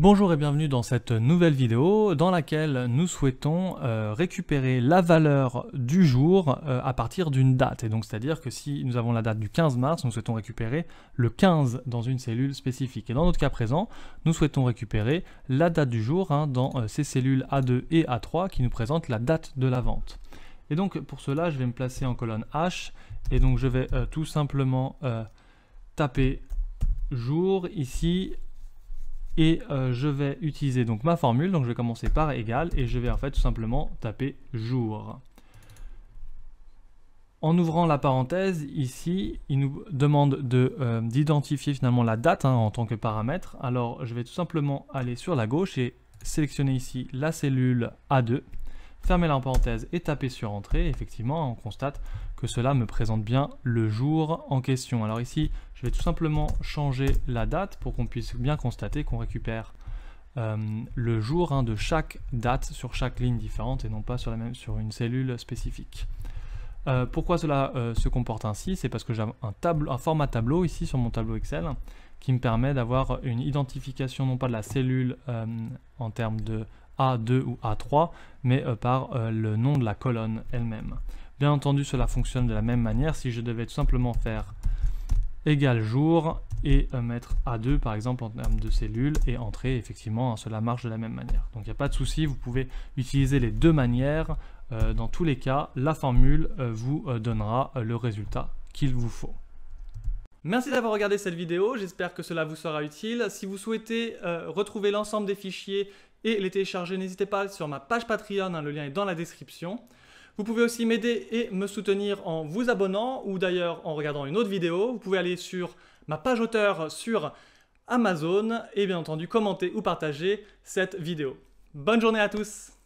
Bonjour et bienvenue dans cette nouvelle vidéo dans laquelle nous souhaitons récupérer la valeur du jour à partir d'une date. Et donc c'est-à-dire que si nous avons la date du 15 mars, nous souhaitons récupérer le 15 dans une cellule spécifique. Et dans notre cas présent, nous souhaitons récupérer la date du jour dans ces cellules A2 et A3 qui nous présentent la date de la vente. Et donc pour cela, je vais me placer en colonne H et donc je vais tout simplement taper jour ici. Et je vais utiliser donc ma formule, donc je vais commencer par égal et je vais en fait tout simplement taper jour. En ouvrant la parenthèse, ici, il nous demande d'identifier finalement la date en tant que paramètre. Alors je vais tout simplement aller sur la gauche et sélectionner ici la cellule A2, fermer la parenthèse et taper sur entrée. Et effectivement, on constate que cela me présente bien le jour en question. Alors ici, je vais tout simplement changer la date pour qu'on puisse bien constater qu'on récupère le jour de chaque date sur chaque ligne différente et non pas sur une cellule spécifique. Pourquoi cela se comporte ainsi? C'est parce que j'ai un format tableau ici sur mon tableau Excel qui me permet d'avoir une identification non pas de la cellule en termes de A2 ou A3, mais par le nom de la colonne elle-même. Bien entendu, cela fonctionne de la même manière si je devais tout simplement faire égal jour et mettre A2 par exemple en termes de cellules et entrée, effectivement, cela marche de la même manière. Donc il n'y a pas de souci, vous pouvez utiliser les deux manières. Dans tous les cas, la formule vous donnera le résultat qu'il vous faut. Merci d'avoir regardé cette vidéo, j'espère que cela vous sera utile. Si vous souhaitez retrouver l'ensemble des fichiers et les télécharger, n'hésitez pas sur ma page Patreon, le lien est dans la description. Vous pouvez aussi m'aider et me soutenir en vous abonnant ou d'ailleurs en regardant une autre vidéo. Vous pouvez aller sur ma page auteur sur Amazon et bien entendu commenter ou partager cette vidéo. Bonne journée à tous!